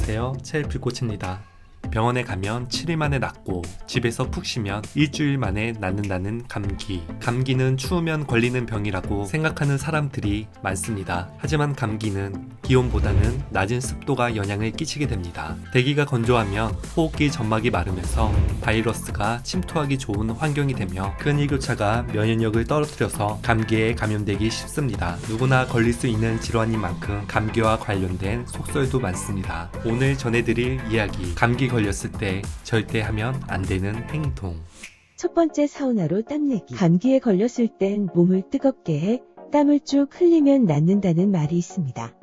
안녕하세요. 채불꽃입니다. 병원에 가면 7일 만에 낫고 집에서 푹 쉬면 일주일 만에 낫는다는 감기. 감기는 추우면 걸리는 병이라고 생각하는 사람들이 많습니다. 하지만 감기는 기온보다는 낮은 습도가 영향을 끼치게 됩니다. 대기가 건조하면 호흡기 점막이 마르면서 바이러스가 침투하기 좋은 환경이 되며 큰 일교차가 면역력을 떨어뜨려서 감기에 감염되기 쉽습니다. 누구나 걸릴 수 있는 질환인 만큼 감기와 관련된 속설도 많습니다. 오늘 전해드릴 이야기, 감기 걸렸을 때 절대 하면 안 되는 행동. 첫 번째, 사우나로 땀내기. 감기에 걸렸을 땐 몸을 뜨겁게 해 땀을 쭉 흘리면 낫는다는 말이 있습니다.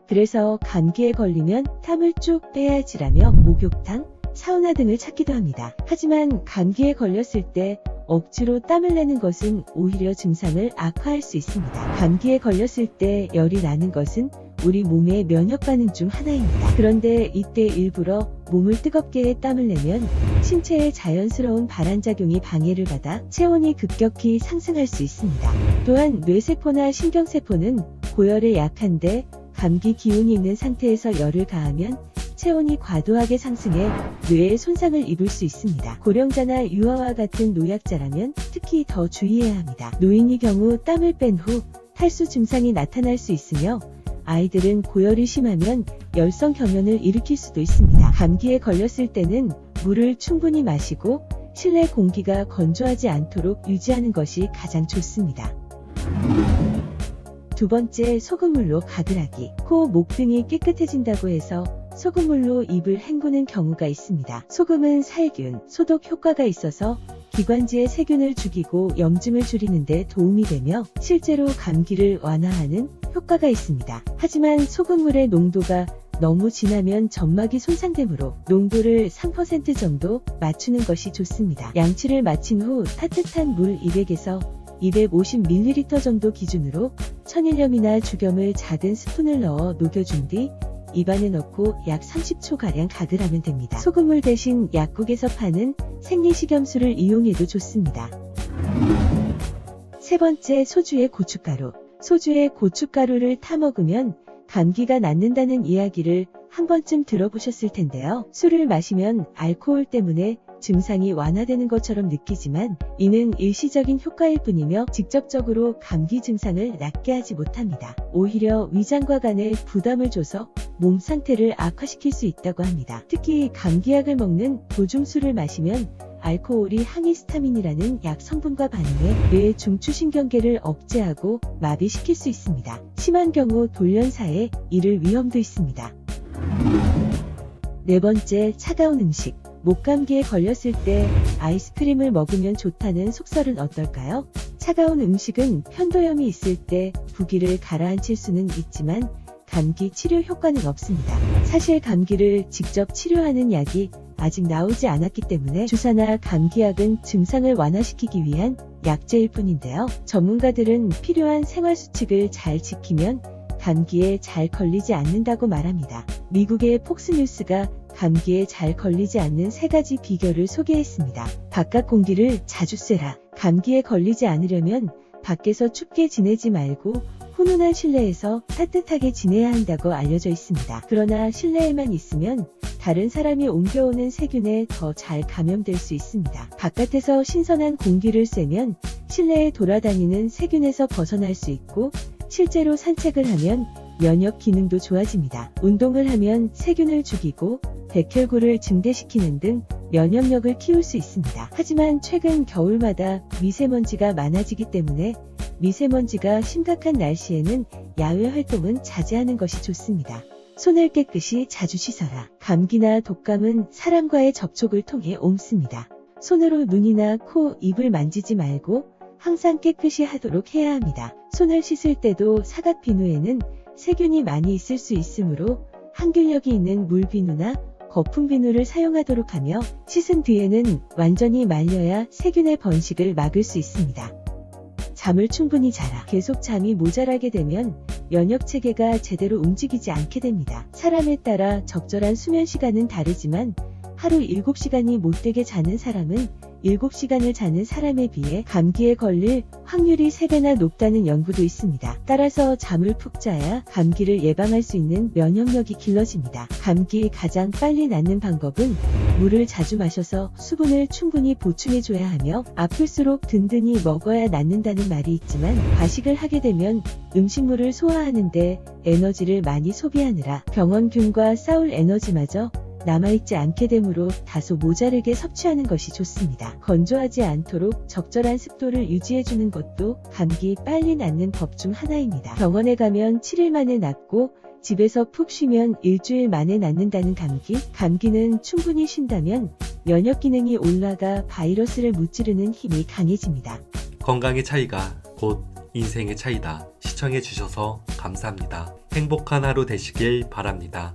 그래서 감기에 걸리면 땀을 쭉 빼야지라며 목욕탕, 사우나 등을 찾기도 합니다. 하지만 감기에 걸렸을 때 억지로 땀을 내는 것은 오히려 증상을 악화할 수 있습니다. 감기에 걸렸을 때 열이 나는 것은 우리 몸의 면역 반응 중 하나입니다. 그런데 이때 일부러 몸을 뜨겁게 해 땀을 내면 신체의 자연스러운 발환작용이 방해를 받아 체온이 급격히 상승할 수 있습니다. 또한 뇌세포나 신경세포는 고열에 약한데 감기 기운이 있는 상태에서 열을 가하면 체온이 과도하게 상승해 뇌에 손상을 입을 수 있습니다. 고령자나 유아와 같은 노약자라면 특히 더 주의해야 합니다. 노인의 경우 땀을 뺀 후 탈수 증상이 나타날 수 있으며 아이들은 고열이 심하면 열성 겸연을 일으킬 수도 있습니다. 감기에 걸렸을 때는 물을 충분히 마시고 실내 공기가 건조하지 않도록 유지하는 것이 가장 좋습니다. 두 번째, 소금물로 가글하기. 코, 목 등이 깨끗해진다고 해서 소금물로 입을 헹구는 경우가 있습니다. 소금은 살균, 소독 효과가 있어서 기관지의 세균을 죽이고 염증을 줄이는 데 도움이 되며 실제로 감기를 완화하는 효과가 있습니다. 하지만 소금물의 농도가 너무 진하면 점막이 손상되므로 농도를 3% 정도 맞추는 것이 좋습니다. 양치를 마친 후 따뜻한 물 200에서 250ml 정도 기준으로 천일염이나 죽염을 작은 스푼을 넣어 녹여준 뒤 입안에 넣고 약 30초가량 가글하면 됩니다. 소금물 대신 약국에서 파는 생리식염수를 이용해도 좋습니다. 세 번째, 소주에 고춧가루. 소주에 고춧가루를 타 먹으면 감기가 낫는다는 이야기를 한 번쯤 들어보셨을 텐데요. 술을 마시면 알코올 때문에 증상이 완화되는 것처럼 느끼지만 이는 일시적인 효과일 뿐이며 직접적으로 감기 증상을 낫게 하지 못합니다. 오히려 위장과 간에 부담을 줘서 몸 상태를 악화시킬 수 있다고 합니다. 특히 감기약을 먹는 도중 술을 마시면 알코올이 항히스타민이라는 약 성분과 반응해 뇌 중추신경계를 억제하고 마비시킬 수 있습니다. 심한 경우 돌연사에 이를 위험도 있습니다. 네 번째, 차가운 음식. 목감기에 걸렸을 때 아이스크림을 먹으면 좋다는 속설은 어떨까요? 차가운 음식은 편도염이 있을 때 부기를 가라앉힐 수는 있지만 감기 치료 효과는 없습니다. 사실 감기를 직접 치료하는 약이 아직 나오지 않았기 때문에 주사나 감기약은 증상을 완화시키기 위한 약재일 뿐인데요. 전문가들은 필요한 생활수칙을 잘 지키면 감기에 잘 걸리지 않는다고 말합니다. 미국의 폭스뉴스가 감기에 잘 걸리지 않는 3가지 비결을 소개했습니다. 바깥 공기를 자주 쐬라. 감기에 걸리지 않으려면 밖에서 춥게 지내지 말고 훈훈한 실내에서 따뜻하게 지내야 한다고 알려져 있습니다. 그러나 실내에만 있으면 다른 사람이 옮겨오는 세균에 더 잘 감염될 수 있습니다. 바깥에서 신선한 공기를 쐬면 실내에 돌아다니는 세균에서 벗어날 수 있고 실제로 산책을 하면 면역 기능도 좋아집니다. 운동을 하면 세균을 죽이고 백혈구를 증대시키는 등 면역력을 키울 수 있습니다. 하지만 최근 겨울마다 미세먼지가 많아지기 때문에 미세먼지가 심각한 날씨에는 야외 활동은 자제하는 것이 좋습니다. 손을 깨끗이 자주 씻어라. 감기나 독감은 사람과의 접촉을 통해 옮습니다. 손으로 눈이나 코, 입을 만지지 말고 항상 깨끗이 하도록 해야 합니다. 손을 씻을 때도 사각 비누에는 세균이 많이 있을 수 있으므로 항균력이 있는 물 비누나 거품 비누를 사용하도록 하며 씻은 뒤에는 완전히 말려야 세균의 번식을 막을 수 있습니다. 잠을 충분히 자라. 계속 잠이 모자라게 되면 면역체계가 제대로 움직이지 않게 됩니다. 사람에 따라 적절한 수면 시간은 다르지만 하루 7시간이 못되게 자는 사람은 7시간을 자는 사람에 비해 감기에 걸릴 확률이 3배나 높다는 연구도 있습니다. 따라서 잠을 푹 자야 감기를 예방할 수 있는 면역력이 길러집니다. 감기 가장 빨리 낫는 방법은 물을 자주 마셔서 수분을 충분히 보충해줘야 하며 아플수록 든든히 먹어야 낫는다는 말이 있지만 과식을 하게 되면 음식물을 소화하는데 에너지를 많이 소비하느라 병원균과 싸울 에너지마저 남아있지 않게 되므로 다소 모자르게 섭취하는 것이 좋습니다. 건조하지 않도록 적절한 습도를 유지해주는 것도 감기 빨리 낫는 법 중 하나입니다. 병원에 가면 7일 만에 낫고 집에서 푹 쉬면 일주일 만에 낫는다는 감기는 충분히 쉰다면 면역 기능이 올라가 바이러스를 무찌르는 힘이 강해집니다. 건강의 차이가 곧 인생의 차이다. 시청해주셔서 감사합니다. 행복한 하루 되시길 바랍니다.